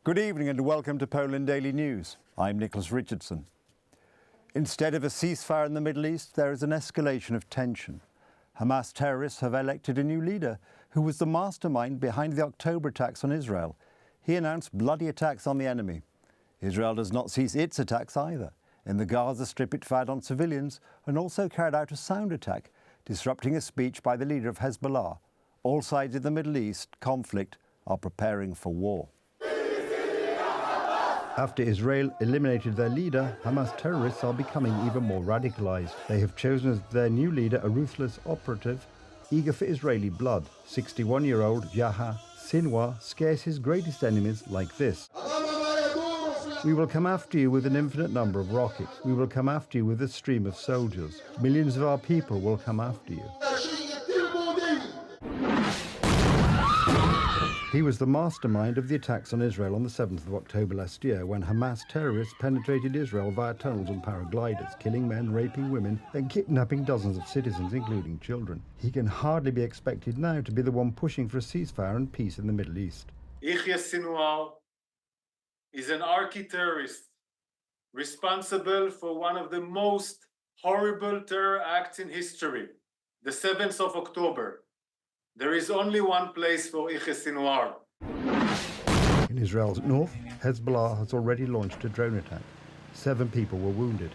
Good evening and welcome to Poland Daily News. I'm Nicholas Richardson. Instead of a ceasefire in the Middle East, there is an escalation of tension. Hamas terrorists have elected a new leader who was the mastermind behind the October attacks on Israel. He announced bloody attacks on the enemy. Israel does not cease its attacks either. In the Gaza Strip, it fired on civilians and also carried out a sound attack, disrupting a speech by the leader of Hezbollah. All sides in the Middle East conflict are preparing for war. After Israel eliminated their leader, Hamas terrorists are becoming even more radicalized. They have chosen as their new leader a ruthless operative, eager for Israeli blood. 61-year-old Yahya Sinwar scares his greatest enemies like this. We will come after you with an infinite number of rockets. We will come after you with a stream of soldiers. Millions of our people will come after you. He was the mastermind of the attacks on Israel on the 7th of October last year, when Hamas terrorists penetrated Israel via tunnels and paragliders, killing men, raping women, and kidnapping dozens of citizens, including children. He can hardly be expected now to be the one pushing for a ceasefire and peace in the Middle East. Yahya Sinwar is an archi-terrorist responsible for one of the most horrible terror acts in history, the 7th of October. There is only one place for Yahya Sinwar. In Israel's north, Hezbollah has already launched a drone attack. 7 people were wounded.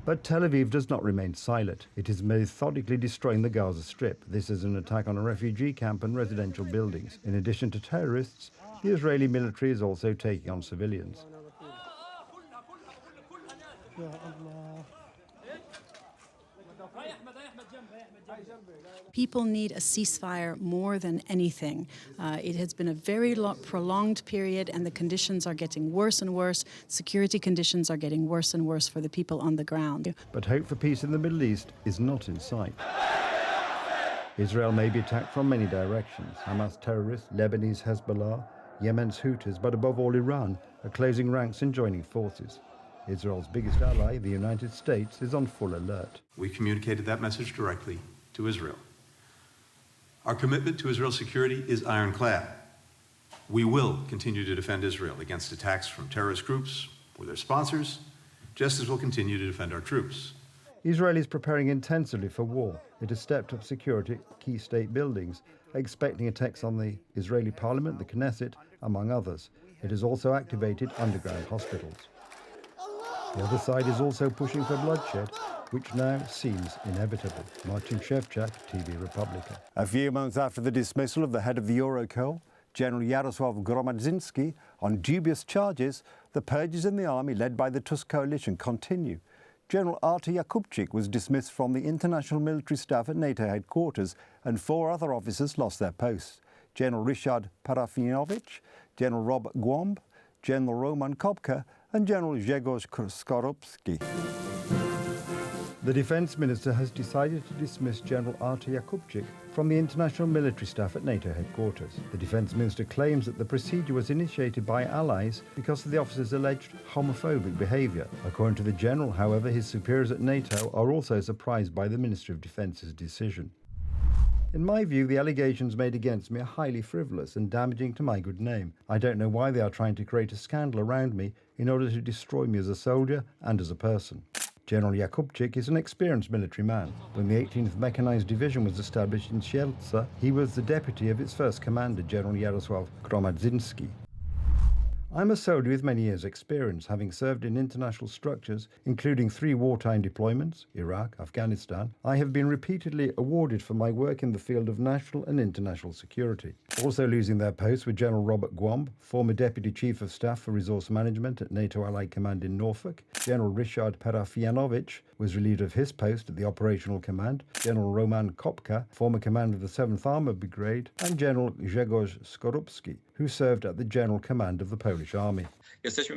But Tel Aviv does not remain silent. It is methodically destroying the Gaza Strip. This is an attack on a refugee camp and residential buildings. In addition to terrorists, the Israeli military is also taking on civilians. People need a ceasefire more than anything. It has been a very prolonged period, and the conditions are getting worse and worse. Security conditions are getting worse and worse for the people on the ground. But hope for peace in the Middle East is not in sight. Israel may be attacked from many directions. Hamas terrorists, Lebanese Hezbollah, Yemen's Houthis, but above all Iran, are closing ranks and joining forces. Israel's biggest ally, the United States, is on full alert. We communicated that message directly to Israel. Our commitment to Israel's security is ironclad. We will continue to defend Israel against attacks from terrorist groups or their sponsors, just as we'll continue to defend our troops. Israel is preparing intensively for war. It has stepped up security at key state buildings, expecting attacks on the Israeli parliament, the Knesset, among others. It has also activated underground hospitals. The other side is also pushing for bloodshed, which now seems inevitable. Martin Shevchak, TV Republica. A few months after the dismissal of the head of the Eurocol, General Jarosław Gromadzinski, on dubious charges, the purges in the army led by the Tusk coalition continue. General Artur Jakubczyk was dismissed from the international military staff at NATO headquarters, and 4 other officers lost their posts. General Ryszard Parafianowicz, General Rob Głąb, General Roman Kopka, and General Grzegorz Skorupski. The Defence Minister has decided to dismiss General Artur Jakubczyk from the international military staff at NATO headquarters. The Defence Minister claims that the procedure was initiated by allies because of the officer's alleged homophobic behaviour. According to the General, however, his superiors at NATO are also surprised by the Ministry of Defence's decision. In my view, the allegations made against me are highly frivolous and damaging to my good name. I don't know why they are trying to create a scandal around me in order to destroy me as a soldier and as a person. General Jakubczyk is an experienced military man. When the 18th Mechanized Division was established in Sielce, he was the deputy of its first commander, General Jarosław Gromadzinski. I'm a soldier with many years' experience, having served in international structures, including 3 wartime deployments, Iraq, Afghanistan. I have been repeatedly awarded for my work in the field of national and international security. Also losing their posts were General Robert Głąb, former Deputy Chief of Staff for Resource Management at NATO Allied Command in Norfolk. General Ryszard Parafianowicz was relieved of his post at the Operational Command. General Roman Kopka, former commander of the 7th Armoured Brigade, and General Grzegorz Skorupski, who served at the General Command of the Polish Army.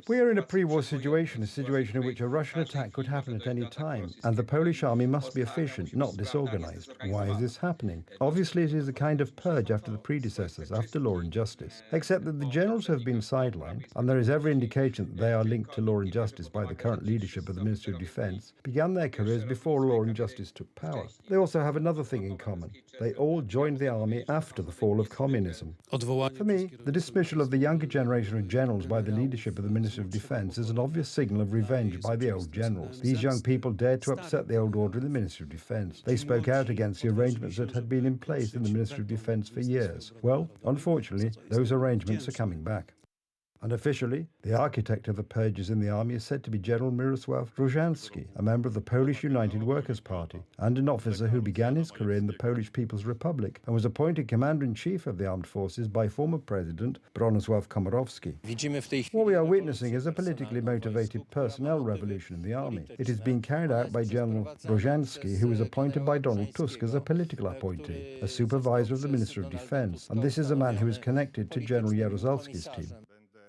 We are in a pre-war situation, a situation in which a Russian attack could happen at any time, and the Polish army must be efficient, not disorganized. Why is this happening? Obviously, it is a kind of purge after the predecessors, after Law and Justice, except that the generals have been sidelined, and there is every indication that they are linked to Law and Justice by the current leadership of the Ministry of Defence, began their careers before Law and Justice took power. They also have another thing in common. They all joined the army after the fall of communism. For me, The dismissal of the younger generation of generals by the leadership of the Ministry of Defence is an obvious signal of revenge by the old generals. These young people dared to upset the old order in the Ministry of Defence. They spoke out against the arrangements that had been in place in the Ministry of Defence for years. Well, unfortunately, those arrangements are coming back. Unofficially, the architect of the purges in the army is said to be General Mirosław Różański, a member of the Polish United Workers' Party, and an officer who began his career in the Polish People's Republic and was appointed Commander-in-Chief of the Armed Forces by former President Bronisław Komorowski. What we are witnessing is a politically motivated personnel revolution in the army. It is being carried out by General Różański, who was appointed by Donald Tusk as a political appointee, a supervisor of the Ministry of Defence, and this is a man who is connected to General Jaruzelski's team.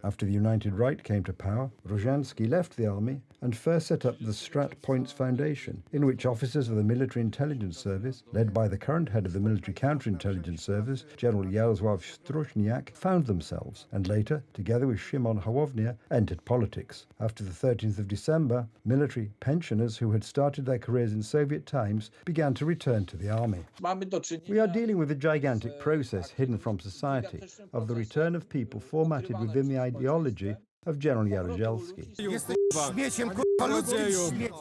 After the United Right came to power, Różański left the army and first set up the Strat Points Foundation, in which officers of the Military Intelligence Service, led by the current head of the Military Counterintelligence Service, General Jarosław Struczniak, found themselves, and later, together with Szymon Hołownia, entered politics. After the 13th of December, military pensioners who had started their careers in Soviet times began to return to the army. We are dealing with a gigantic process hidden from society of the return of people formatted within the ideology of General Jaruzelski.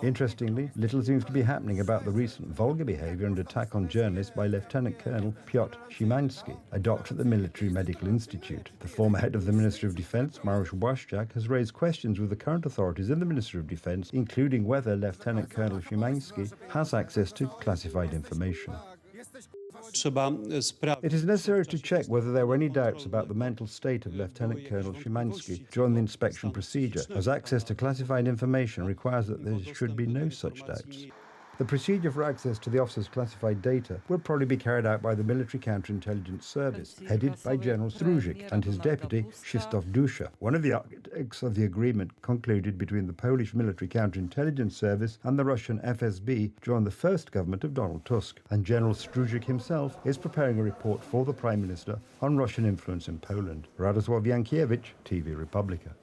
Interestingly, little seems to be happening about the recent vulgar behavior and attack on journalists by Lieutenant Colonel Piotr Szymański, a doctor at the Military Medical Institute. The former head of the Ministry of Defence, Mariusz Błaszczak, has raised questions with the current authorities in the Ministry of Defence, including whether Lieutenant Colonel Szymański has access to classified information. It is necessary to check whether there were any doubts about the mental state of Lieutenant Colonel Szymański during the inspection procedure, as access to classified information requires that there should be no such doubts. The procedure for access to the officer's classified data will probably be carried out by the Military Counterintelligence Service, headed by General Struzik and his deputy, Krzysztof Dusza. One of the architects of the agreement concluded between the Polish Military Counterintelligence Service and the Russian FSB during the first government of Donald Tusk. And General Struzik himself is preparing a report for the Prime Minister on Russian influence in Poland. Radosław Jankiewicz, TV Republica.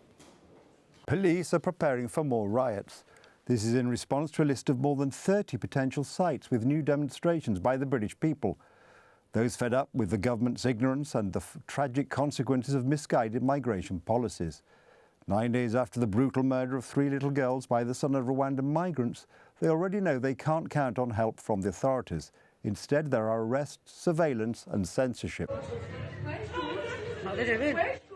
Police are preparing for more riots. This is in response to a list of more than 30 potential sites with new demonstrations by the British people. Those fed up with the government's ignorance and the tragic consequences of misguided migration policies. 9 days after the brutal murder of 3 little girls by the son of Rwandan migrants, they already know they can't count on help from the authorities. Instead, there are arrests, surveillance and censorship.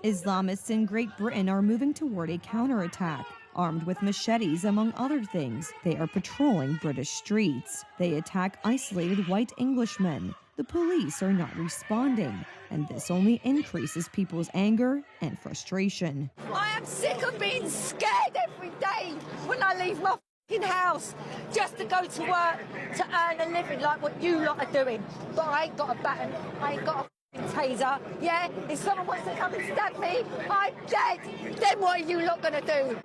Islamists in Great Britain are moving toward a counterattack. Armed with machetes, among other things, they are patrolling British streets. They attack isolated white Englishmen. The police are not responding, and this only increases people's anger and frustration. I am sick of being scared every day when I leave my f***ing house just to go to work to earn a living like what you lot are doing. But I ain't got a baton, I ain't got a taser. Yeah, if someone wants to come and stab me, I'm dead. Then what are you lot gonna do?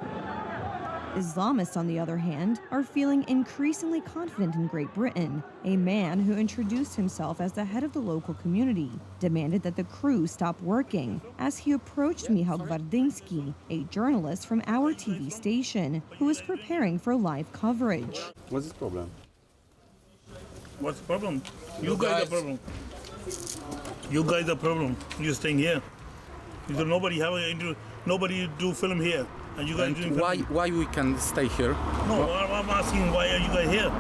Islamists, on the other hand, are feeling increasingly confident in Great Britain. A man who introduced himself as the head of the local community demanded that the crew stop working as he approached Michał Gwardyński, a journalist from our TV station, who was preparing for live coverage. What's the problem? What's the problem? You guys are problem. You guys are problem. You're staying here. Because nobody do film here. And you guys doing why we can stay here? No, I'm asking why are you guys here?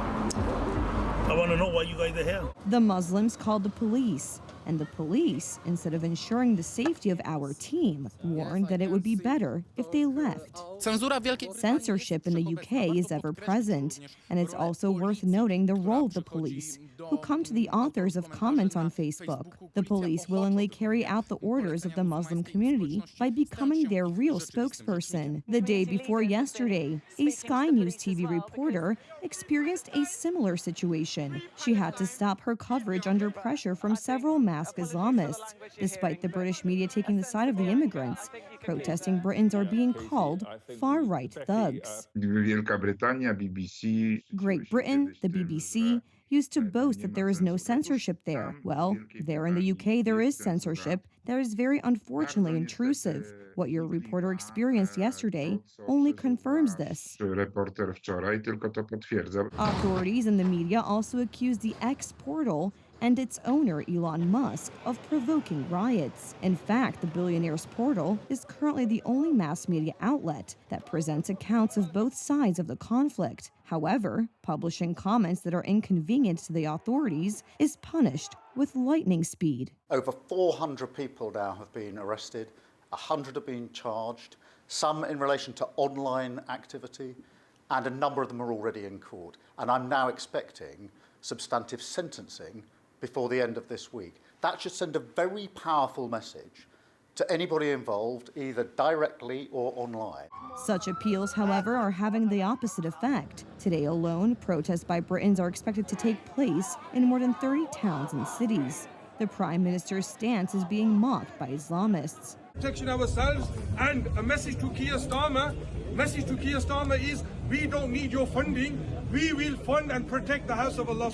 I want to know why you guys are here. The Muslims called the police, and the police, instead of ensuring the safety of our team, warned that it would be better if they left. Censorship in the UK is ever present, and it's also worth noting the role of the police, who come to the authors of comments on Facebook. The police willingly carry out the orders of the Muslim community by becoming their real spokesperson. The day before yesterday, a Sky News TV reporter experienced a similar situation. She had to stop her coverage under pressure from several masked Islamists, despite the British media taking the side of the immigrants. Protesting Britons are being called far-right thugs. Great Britain, the BBC, used to boast that there is no censorship there. Well, there in the UK there is censorship that is very unfortunately intrusive. What your reporter experienced yesterday only confirms this. Authorities and the media also accuse the X portal and its owner, Elon Musk, of provoking riots. In fact, the billionaire's portal is currently the only mass media outlet that presents accounts of both sides of the conflict. However, publishing comments that are inconvenient to the authorities is punished with lightning speed. Over 400 people now have been arrested, 100 have been charged, some in relation to online activity, and a number of them are already in court. And I'm now expecting substantive sentencing before the end of this week. That should send a very powerful message to anybody involved, either directly or online. Such appeals, however, are having the opposite effect. Today alone, protests by Britons are expected to take place in more than 30 towns and cities. The Prime Minister's stance is being mocked by Islamists. Protection ourselves, and a message to Keir Starmer. Message to Keir Starmer is, we don't need your funding. We will fund and protect the house of Allah.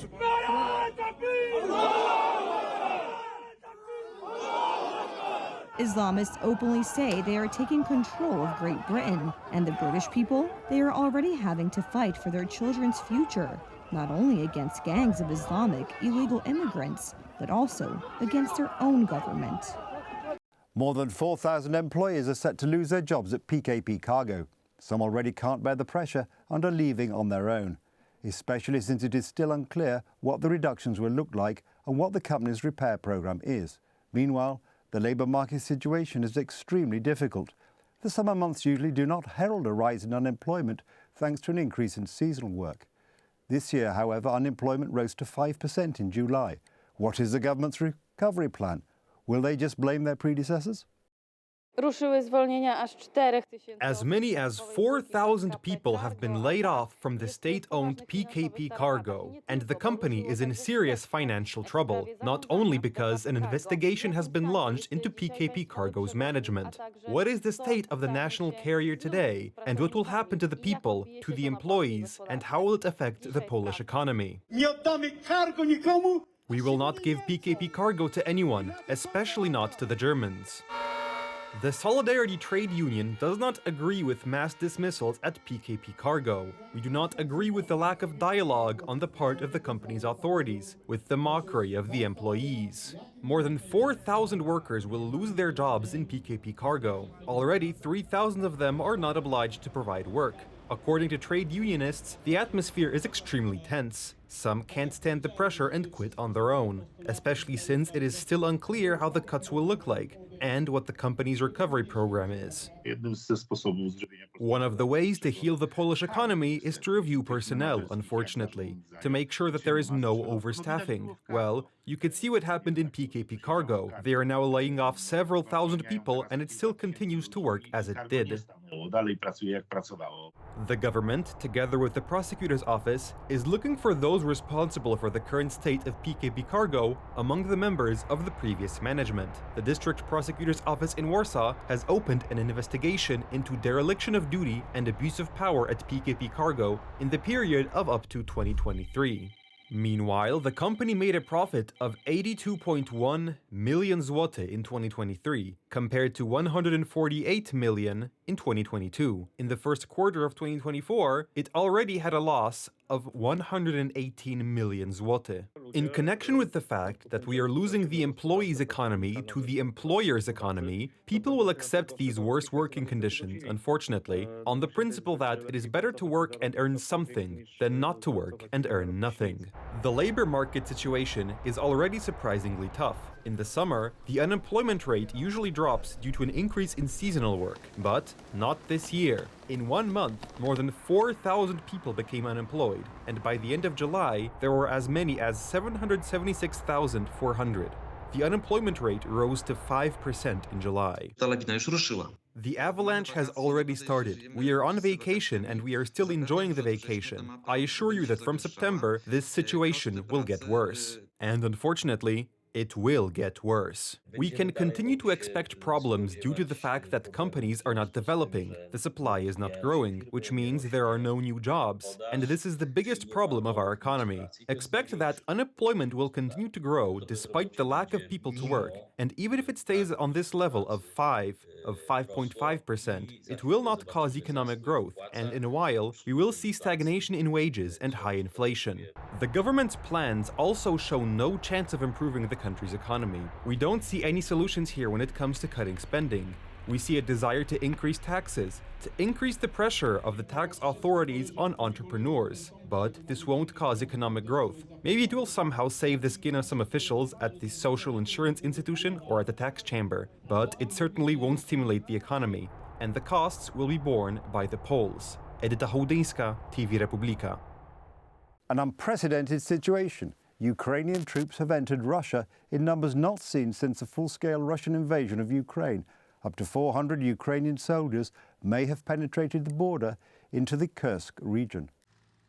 Islamists openly say they are taking control of Great Britain, and the British people, they are already having to fight for their children's future, not only against gangs of Islamic illegal immigrants, but also against their own government. More than 4,000 employees are set to lose their jobs at PKP Cargo. Some already can't bear the pressure and are leaving on their own, especially since it is still unclear what the reductions will look like and what the company's repair programme is. Meanwhile, the labour market situation is extremely difficult. The summer months usually do not herald a rise in unemployment thanks to an increase in seasonal work. This year, however, unemployment rose to 5% in July. What is the government's recovery plan? Will they just blame their predecessors? As many as 4,000 people have been laid off from the state-owned PKP Cargo, and the company is in serious financial trouble, not only because an investigation has been launched into PKP Cargo's management. What is the state of the national carrier today, and what will happen to the people, to the employees, and how will it affect the Polish economy? We will not give PKP Cargo to anyone, especially not to the Germans. The Solidarity Trade Union does not agree with mass dismissals at PKP Cargo. We do not agree with the lack of dialogue on the part of the company's authorities, with the mockery of the employees. More than 4,000 workers will lose their jobs in PKP Cargo. Already, 3,000 of them are not obliged to provide work. According to trade unionists, the atmosphere is extremely tense. Some can't stand the pressure and quit on their own, especially since it is still unclear how the cuts will look like and what the company's recovery program is. One of the ways to heal the Polish economy is to review personnel, unfortunately, to make sure that there is no overstaffing. Well, you could see what happened in PKP Cargo. They are now laying off several thousand people and it still continues to work as it did. The government, together with the prosecutor's office, is looking for those responsible for the current state of PKP Cargo among the members of the previous management. The district prosecutor's office in Warsaw has opened an investigation into dereliction of duty and abuse of power at PKP Cargo in the period of up to 2023. Meanwhile, the company made a profit of 82.1 million zloty in 2023, compared to 148 million in 2022. In the first quarter of 2024, it already had a loss of 118 million zloty. In connection with the fact that we are losing the employees' economy to the employer's economy, people will accept these worse working conditions, unfortunately, on the principle that it is better to work and earn something than not to work and earn nothing. The labor market situation is already surprisingly tough. In the summer, the unemployment rate usually drops due to an increase in seasonal work, but not this year. In 1 month, more than 4,000 people became unemployed, and by the end of July, there were as many as 776,400. The unemployment rate rose to 5% in July. The avalanche has already started. We are on vacation and we are still enjoying the vacation. I assure you that from September, this situation will get worse. And unfortunately, It will get worse. We can continue to expect problems due to the fact that companies are not developing, the supply is not growing, which means there are no new jobs. And this is the biggest problem of our economy. Expect that unemployment will continue to grow despite the lack of people to work. And even if it stays on this level of 5.5%, it will not cause economic growth. And in a while, we will see stagnation in wages and high inflation. The government's plans also show no chance of improving the country's economy. We don't see any solutions here when it comes to cutting spending. We see a desire to increase taxes, to increase the pressure of the tax authorities on entrepreneurs. But this won't cause economic growth. Maybe it will somehow save the skin of some officials at the social insurance institution or at the tax chamber. But it certainly won't stimulate the economy. And the costs will be borne by the Poles. Edyta Hołdyńska, TV Republika. An unprecedented situation. Ukrainian troops have entered Russia in numbers not seen since the full-scale Russian invasion of Ukraine. Up to 400 Ukrainian soldiers may have penetrated the border into the Kursk region.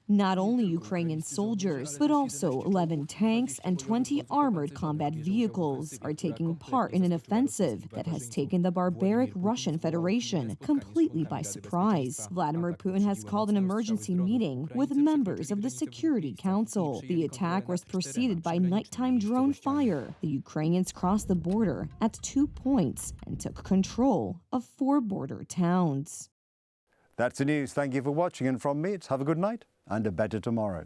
Not only Ukrainian soldiers, but also 11 tanks and 20 armored combat vehicles are taking part in an offensive that has taken the barbaric Russian Federation completely by surprise. Vladimir Putin has called an emergency meeting with members of the Security Council. The attack was preceded by nighttime drone fire. The Ukrainians crossed the border at 2 points and took control of 4 border towns. That's the news. Thank you for watching, and from me, it's have a good night and a better tomorrow.